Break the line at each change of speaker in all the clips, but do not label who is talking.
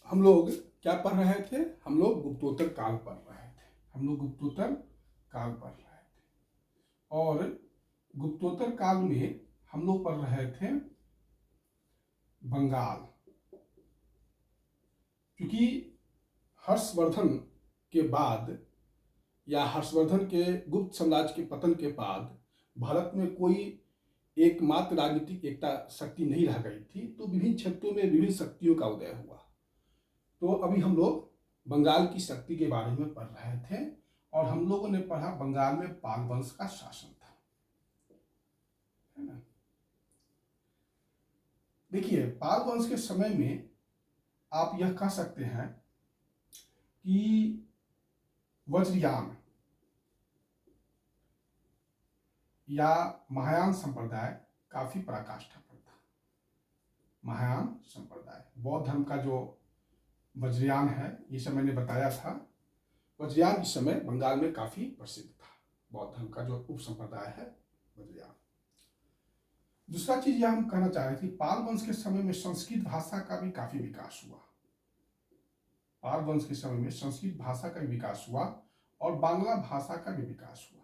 हम लोग क्या पढ़ रहे थे? हम लोग गुप्तोत्तर काल पढ़ रहे थे। और गुप्तोत्तर काल में हम लोग पढ़ रहे थे बंगाल। क्योंकि हर्षवर्धन के बाद या हर्षवर्धन के गुप्त साम्राज्य के पतन के बाद भारत में कोई एकमात्र राजनीतिक एकता शक्ति नहीं रह गई थी, तो विभिन्न क्षेत्रों में विभिन्न शक्तियों का उदय हुआ। तो अभी हम लोग बंगाल की शक्ति के बारे में पढ़ रहे थे और हम लोगों ने पढ़ा बंगाल में पाल वंश का शासन था, है ना। देखिए, पाल वंश के समय में आप यह कह सकते हैं कि वज्रयान या महायान संप्रदाय काफी पराकाष्ठा पर था। महायान संप्रदाय बौद्ध धर्म का जो वज्रयान है, ये सब मैंने बताया था। वज्रयान इस समय बंगाल में काफी प्रसिद्ध था, बौद्ध धर्म का जो उप संप्रदाय है वज्रयान। दूसरा चीज यह हम कहना चाह रहे थे, पाल वंश के समय में संस्कृत भाषा का भी काफी विकास हुआ। पाल वंश के समय में संस्कृत भाषा का भी विकास हुआ और बांग्ला भाषा का भी विकास हुआ।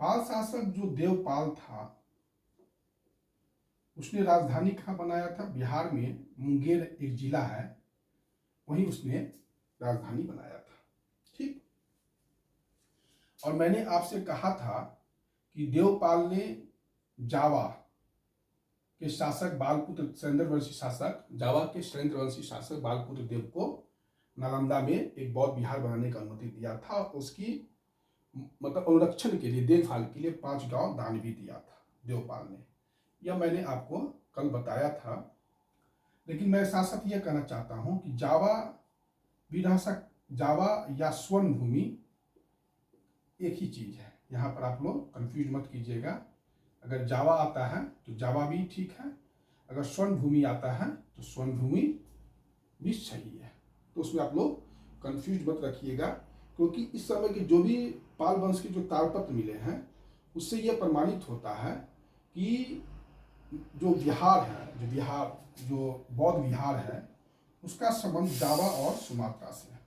पाल शासक जो देवपाल था, उसने राजधानी कहाँ बनाया था? बिहार में मुंगेर एक जिला है, वहीं उसने राजधानी बनाया था। ठीक। और मैंने आपसे कहा था कि देवपाल ने जावा के शासक बालपुत्र शैलेंद्रवंशी शासक जावा के शैलेंद्रवंशी शासक बालपुत्र देव को नालंदा में एक बौद्ध विहार बनाने का अनुमति दिया था। उसकी मतलब अनुरक्षण के लिए, देखभाल के लिए 5 गांव दान भी दिया था देवपाल ने। यह मैंने आपको कल बताया था। लेकिन मैं साथ साथ यह कहना चाहता हूं कि जावा या स्वर्ण भूमि एक ही चीज है। यहां पर आप लोग कंफ्यूज मत कीजिएगा। अगर जावा आता है तो जावा भी ठीक है, अगर स्वर्ण भूमि आता है तो स्वर्ण भूमि भी सही है। तो उसमें आप लोग कंफ्यूज मत रखिएगा, क्योंकि इस समय के जो भी पाल वंश के जो ताड़पत्र मिले हैं, उससे यह प्रमाणित होता है कि जो बौद्ध विहार है, उसका संबंध जावा और सुमात्रा से है।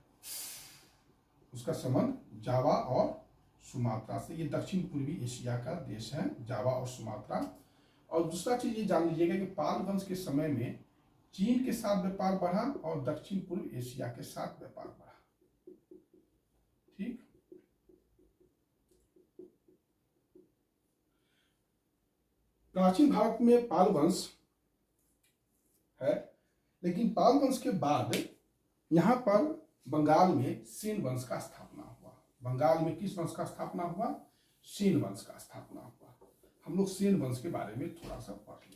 ये दक्षिण पूर्वी एशिया का देश है, जावा और सुमात्रा। और दूसरा चीज ये जान लीजिएगा कि पाल वंश के समय में चीन के साथ व्यापार बढ़ा और दक्षिण पूर्व एशिया के साथ व्यापार बढ़ा। ठीक। प्राचीन भारत में पाल वंश है, लेकिन पाल वंश के बाद यहां पर बंगाल में सेन वंश का स्थापना हुआ। बंगाल में किस वंश का स्थापना हुआ? सेन वंश का स्थापना हुआ। हम लोग सेन वंश के बारे में थोड़ा सा पढ़ लें।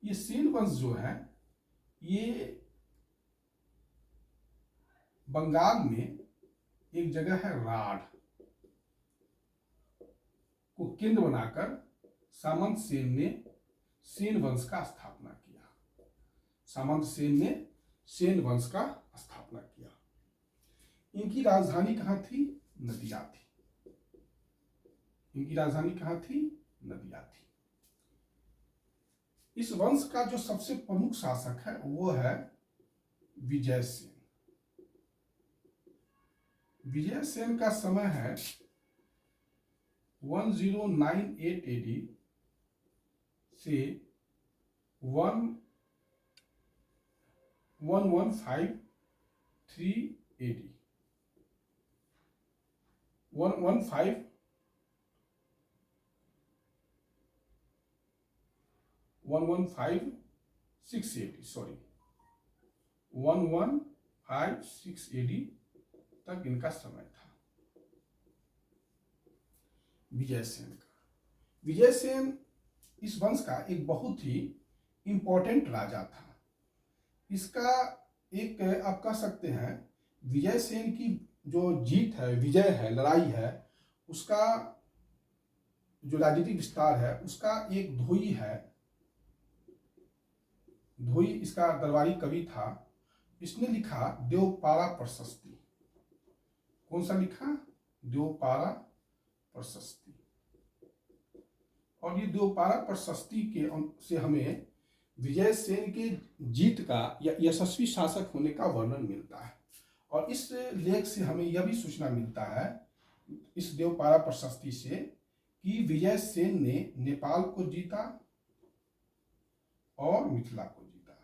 ये सेन वंश जो है, ये बंगाल में एक जगह है राढ़ को केंद्र बनाकर सामंत सेन ने सेन वंश का स्थापना किया। इनकी राजधानी कहां थी? नदिया थी। इस वंश का जो सबसे प्रमुख शासक है वो है विजयसेन। विजयसेन का समय है 1098 AD से 1153 AD 1156 AD तक इनका समय था विजयसेन इस वंश का एक बहुत ही इंपॉर्टेंट राजा था। इसका एक आप कह सकते हैं विजयसेन की जो जीत है, विजय है, लड़ाई है, उसका जो राजनीतिक विस्तार है, उसका एक धोई है। धोई इसका दरबारी कवि था इसने लिखा देवपारा प्रशस्ति। कौन सा लिखा? देवपारा प्रशस्ति। और ये देवपारा प्रशस्ति के से हमें विजय सेन के जीत का या यशस्वी शासक होने का वर्णन मिलता है। और इस लेख से हमें यह भी सूचना मिलता है, इस देवपारा प्रशस्ति से, कि विजय सेन ने नेपाल को जीता और मिथिला को जीता।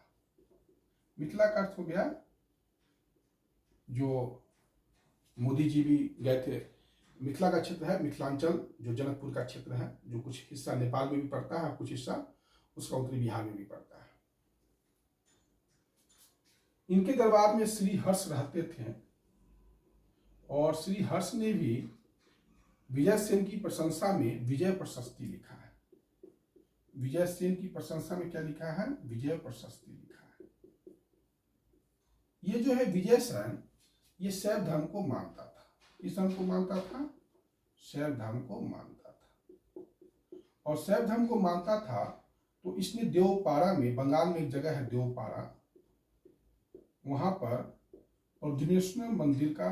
मिथिला का अर्थ हो गया, जो मोदी जी भी गए थे, मिथिला का क्षेत्र है मिथिलांचल, जो जनकपुर का क्षेत्र है, जो कुछ हिस्सा नेपाल में भी पड़ता है, कुछ हिस्सा उसका उत्तरी बिहार में भी पड़ता है। इनके दरबार में श्री हर्ष रहते थे और श्री हर्ष ने भी विजय सेन की प्रशंसा में विजय प्रशस्ति लिखा है। विजय सेन की प्रशंसा में क्या लिखा है? विजय प्रशस्ति लिखा है। ये जो है विजय सेन, ये शैव धर्म को मानता था। किस धर्म को मानता था? शैव धर्म को मानता था। और शैव धर्म को मानता था तो इसने देवपारा में, बंगाल में एक जगह है देवपारा, वहां पर प्रधुमेश्वर मंदिर का,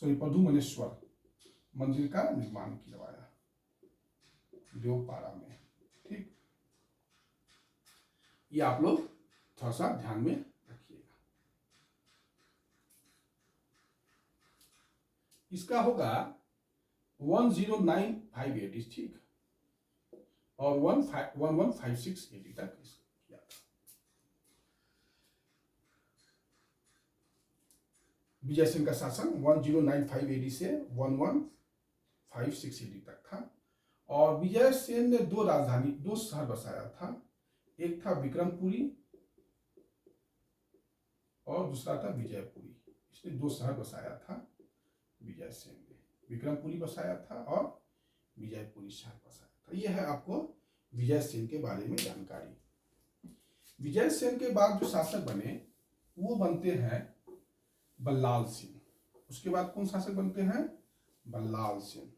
प्रधुमनेश्वर मंदिर का निर्माण किया देवपारा में। ठीक, ये आप लोग थोड़ा सा ध्यान में रखिएगा। इसका होगा 10958, ठीक, और 1156 AD तक किया था। विजय सिंह का शासन 1095 AD से 1156 AD तक था। और विजय सेन ने दो शहर बसाया था। एक था विक्रमपुरी और दूसरा था विजयपुरी। इसने दो शहर बसाया था विजय सेन ने, विक्रमपुरी बसाया था और विजयपुरी शहर बसाया था। यह है आपको विजय सेन के बारे में जानकारी। विजय सेन के बाद जो शासक बने वो बनते हैं बल्लाल सेन। उसके बाद कौन शासक बनते हैं? बल्लाल सेन।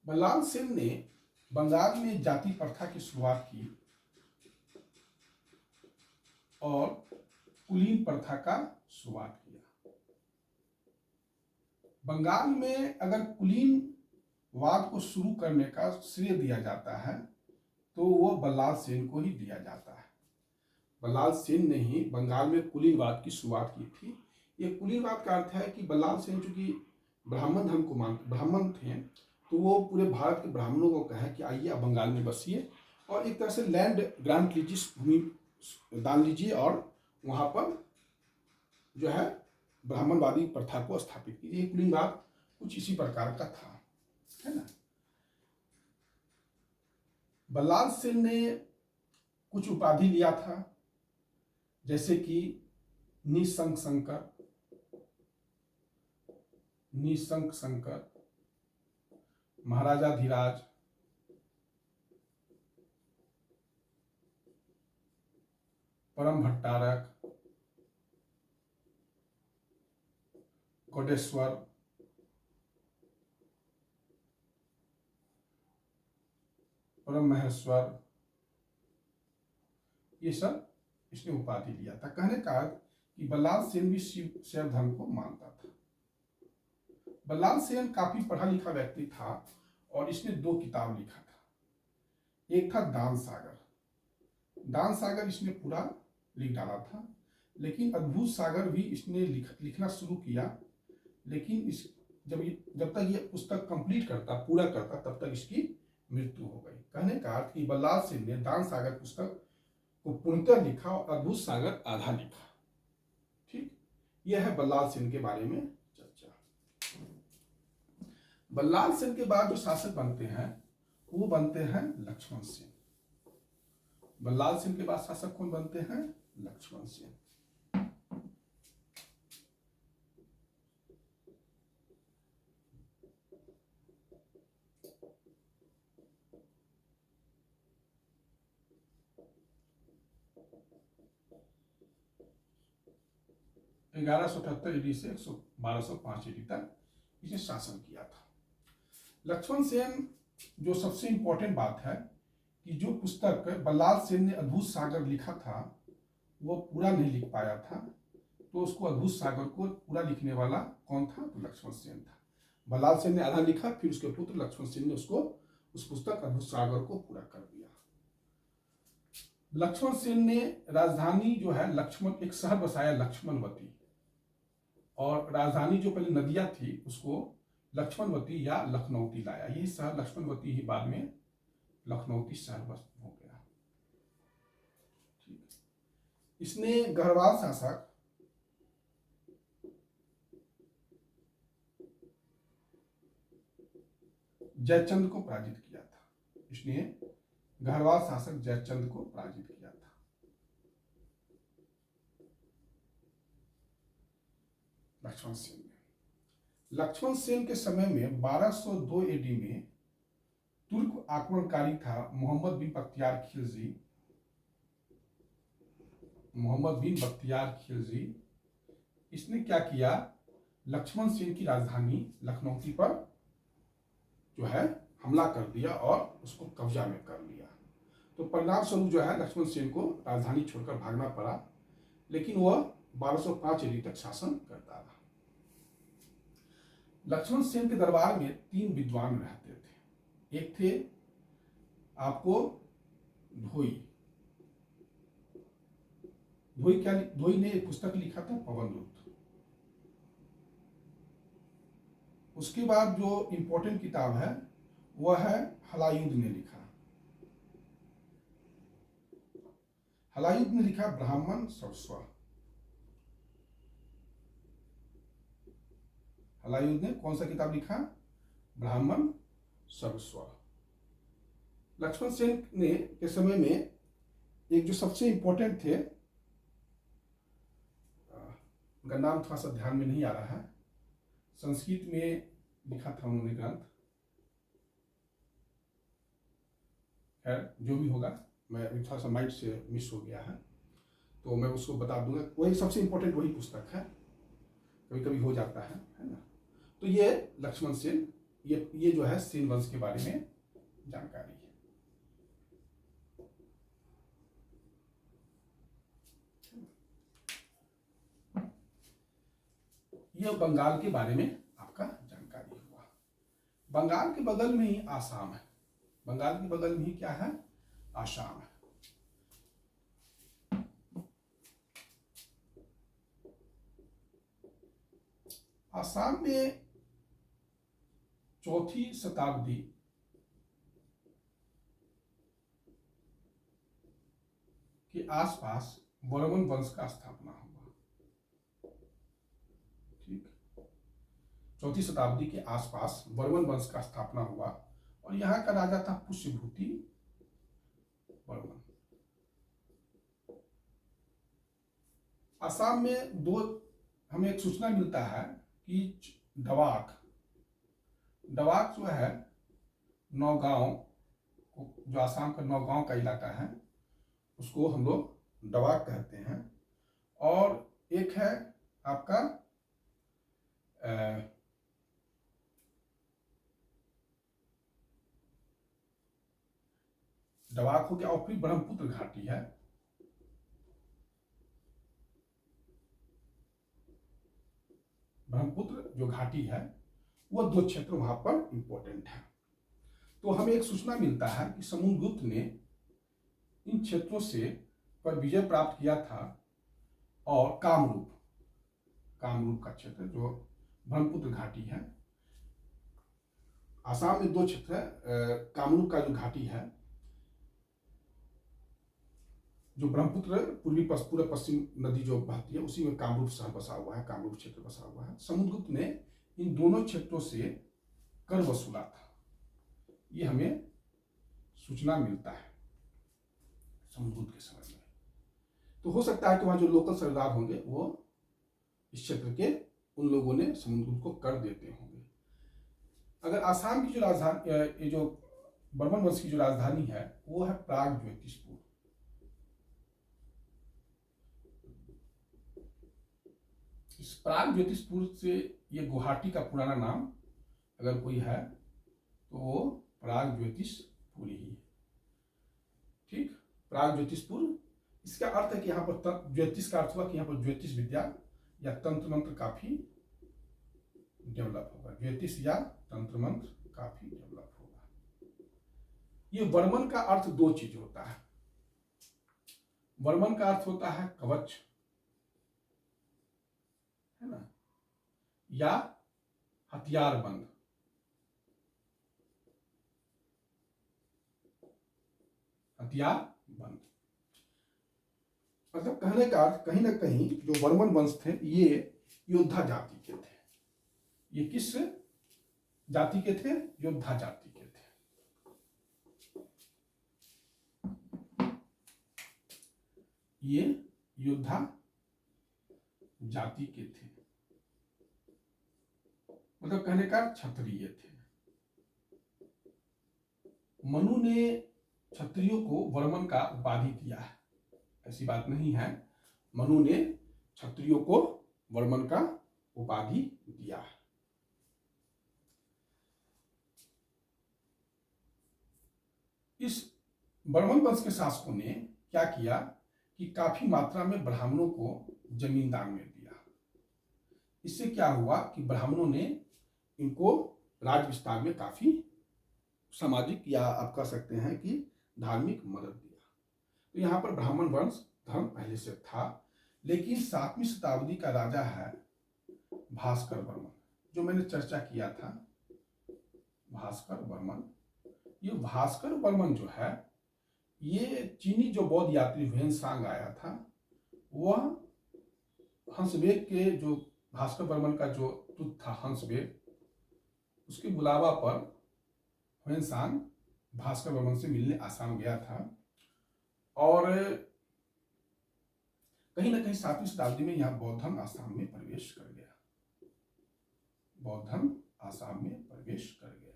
बल्लाल सेन ने बंगाल में जाति प्रथा की शुरुआत की और कुलीन प्रथा का शुरुआत किया। बंगाल में अगर कुलीन वाद को शुरू करने का श्रेय दिया जाता है तो वो बल्लाल सेन को ही दिया जाता है। बल्लाल सेन ने ही बंगाल में कुलीनवाद की शुरुआत की थी। ये कुलीनवाद का अर्थ है कि बल्लाल सेन चूंकि ब्राह्मण धर्म को ब्राह्मण थे, तो वो पूरे भारत के ब्राह्मणों को कहा कि आइए आप बंगाल में बसिए और एक तरह से लैंड ग्रांट लीजिए, भूमि दान लीजिए और वहां पर जो है ब्राह्मणवादी प्रथा को स्थापित कीजिए। कुलीनवाद कुछ इसी प्रकार का था, है ना। बल्लाल सेन ने कुछ उपाधि लिया था, जैसे कि निशंक शंकर, महाराजा धीराज, परम भट्टारक, कोटेश्वर, परम महेश्वर, ये सब इसने उपाधि लिया था। कहने का कि बल्लाल सेन भी शैव धर्म को मानता था। बल्लाल सेन काफी पढ़ा लिखा व्यक्ति था और इसने दो किताब लिखा था। एक था दान सागर इसने पूरा लिख डाला था, लेकिन अद्भुत सागर भी इसने लिखना शुरू किया, लेकिन जब तक ये पुस्तक कंप्लीट करता, पूरा करता, तब तक इसकी मृत्यु हो गई। कहने का अर्थ कि बल्लाल सेन ने दान सागर पुस्तक को पूर्णतः लिखा और अद्भुत सागर आधा लिखा। ठीक, यह है बल्लाल सेन के बारे में चर्चा। बल्लाल सेन के बाद जो शासक बनते हैं वो बनते हैं लक्ष्मण सेन। बल्लाल सेन के बाद शासक कौन बनते हैं? लक्ष्मण सेन। 1178 ईडी से 1205 ईडी तक इसने शासन किया था। लक्ष्मण सेन, जो सबसे इंपॉर्टेंट बात है कि जो पुस्तक बल्लाल सेन ने अद्भुत सागर लिखा था वो पूरा नहीं लिख पाया था, तो उसको अद्भुत सागर को पूरा लिखने वाला कौन था? तो लक्ष्मण सेन था। बल्लाल सेन ने आधा लिखा, फिर उसके पुत्र लक्ष्मण सेन ने उसको उस पुस्तक अद्भुत सागर को पूरा कर दिया। लक्ष्मण सेन ने राजधानी जो है लक्ष्मण, एक शहर बसाया लक्ष्मणवती, और राजधानी जो पहले नदिया थी उसको लक्ष्मणवती या लखनऊती लाया। यही शहर लक्ष्मणवती ही बाद में लखनऊती शहर हो गया। ठीक। इसने गढ़वाल शासक जयचंद को पराजित किया था। इसने गढ़वाल शासक जयचंद को पराजित किया था। लक्ष्मण सेन ने। लक्ष्मण सेन के समय में 1202 एडी में तुर्क आक्रमणकारी था मोहम्मद बिन बख्तियार खिलजी। मोहम्मद बिन बख्तियार खिलजी, इसने क्या किया? लक्ष्मण सेन की राजधानी लखनऊती पर जो है हमला कर दिया और उसको कब्जा में कर लिया। तो परिणाम स्वरूप जो है लक्ष्मण सेन को राजधानी छोड़कर भागना पड़ा, लेकिन वह 1205 ईडी तक शासन करता रहा। लक्ष्मण सेन के दरबार में 3 विद्वान रहते थे। एक थे आपको धोई। धोई ने एक पुस्तक लिखा था पवन दूत। उसके बाद जो इंपॉर्टेंट किताब है वह है हलायुद्ध ने लिखा। हलायुद्ध ने लिखा ब्राह्मण सर्वस्व। हलायुद्ध ने कौन सा किताब लिखा? ब्राह्मण सर्वस्व। लक्ष्मण सेन ने के समय में एक जो सबसे इंपॉर्टेंट थे, उनका नाम थोड़ा सा ध्यान में नहीं आ रहा है, संस्कृत में लिखा था उन्होंने ग्रंथ, खैर जो भी होगा, मैं थोड़ा सा माइंड से मिस हो गया है तो मैं उसको बता दूंगा। वही सबसे इंपॉर्टेंट वही पुस्तक है, कभी कभी हो जाता है ना। तो ये लक्ष्मण सेन, ये जो है सेन वंश के बारे में जानकारी है। यह बंगाल के बारे में आपका जानकारी हुआ। बंगाल के बगल में ही आसाम है। बंगाल के बगल में ही क्या है? आसाम है। आसाम में 4वीं शताब्दी के आसपास वर्मन वंश का स्थापना हुआ। ठीक, 4वीं शताब्दी के आसपास वर्मन वंश का स्थापना हुआ और यहाँ का राजा था पुष्यभूति वर्मन। आसाम में हमें एक सूचना मिलता है कि डवाक जो है नौगांव, जो आसाम का नौगांव का इलाका है उसको हम लोग डवाक कहते हैं। और एक है आपका डवाक हो गया, और फिर ब्रह्मपुत्र घाटी है। ब्रह्मपुत्र जो घाटी है वह 2 क्षेत्र वहां पर इंपॉर्टेंट है। तो हमें एक सूचना मिलता है कि समुद्रगुप्त ने इन क्षेत्रों से पर विजय प्राप्त किया था और कामरूप का क्षेत्र जो ब्रह्मपुत्र घाटी है, आसाम में 2 क्षेत्र है। कामरूप का जो घाटी है, जो ब्रह्मपुत्र पूर्व पश्चिम नदी जो बहती है उसी में कामरूप शहर बसा हुआ है, कामरूप क्षेत्र बसा हुआ है। समुद्रगुप्त ने इन दोनों क्षेत्रों से कर वसूला था, ये हमें सूचना मिलता है समुद्रगुप्त के समय में। तो हो सकता है कि वहां जो लोकल सरदार होंगे वो इस क्षेत्र के उन लोगों ने समुद्रगुप्त को कर देते होंगे। अगर आसाम की जो राजधानी, ये जो बर्मन वंश की जो राजधानी है वो है प्राग ज्योतिषपुर। इस प्राग ज्योतिषपुर से, ये गुवाहाटी का पुराना नाम अगर कोई है तो वो प्राग ज्योतिषपुर ही है। ठीक, प्राग ज्योतिषपुर, इसका अर्थ है कि यहाँ पर ज्योतिष का अर्थ हुआ कि यहाँ पर ज्योतिष विद्या या तंत्र मंत्र काफी डेवलप होगा। ज्योतिष या तंत्र मंत्र काफी डेवलप होगा। ये वर्मन का अर्थ दो चीज होता है। वर्मन का अर्थ होता है कवच, है ना, या हथियार बंद। हथियार बंद मतलब कहने का अर्थ कहीं ना कहीं जो वर्मन वंश थे ये योद्धा जाति के थे। ये किस जाति के थे? योद्धा जाति के थे। ये योद्धा जाति के थे, मतलब कहने का क्षत्रिय थे। मनु ने क्षत्रियों को वर्मन का उपाधि दिया है, ऐसी बात नहीं है। मनु ने क्षत्रियों को वर्मन का उपाधि दिया है। इस वर्मन वंश के शासकों ने क्या किया कि काफी मात्रा में ब्राह्मणों को जमीन दान में दिया। इससे क्या हुआ कि ब्राह्मणों ने इनको राज्य विस्तार में काफी सामाजिक या आप कह सकते हैं कि धार्मिक मदद दिया। तो यहाँ पर ब्राह्मण वंश धर्म पहले से था, लेकिन 7वीं शताब्दी का राजा है भास्कर वर्मन, जो मैंने चर्चा किया था, भास्कर वर्मन। ये भास्कर वर्मन जो है, ये चीनी जो बौद्ध यात्री ह्वेनसांग आया था, वह हंसबेग के जो भास्कर वर्मन का जो दूत था हंसबेग, उसके बुलावा पर ह्वेनसांग भास्कर वर्मन से मिलने आसाम गया था। और कहीं ना कहीं 7वीं शताब्दी में यहाँ बौद्ध धर्म आसाम में प्रवेश कर गया। बौद्ध धर्म आसाम में प्रवेश कर गया।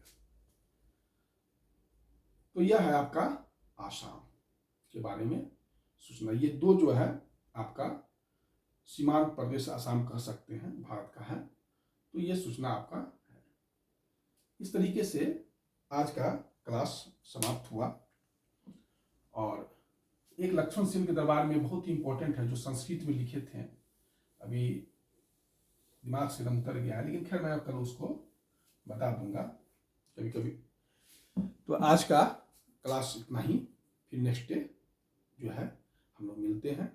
तो यह है आपका आसाम के बारे में सूचना। ये दो जो है आपका सीमांत प्रदेश आसाम कह सकते हैं, भारत का है। तो ये सूचना आपका है। इस तरीके से आज का क्लास समाप्त हुआ। और एक लक्ष्मण सेन के दरबार में बहुत ही इंपॉर्टेंट है, जो संस्कृत में लिखे थे, अभी दिमाग से उतर गया है, लेकिन खैर मैं कल उसको बता दूंगा कभी कभी। तो आज का क्लास इतना ही, फिर नेक्स्ट डे जो है हम लोग मिलते हैं।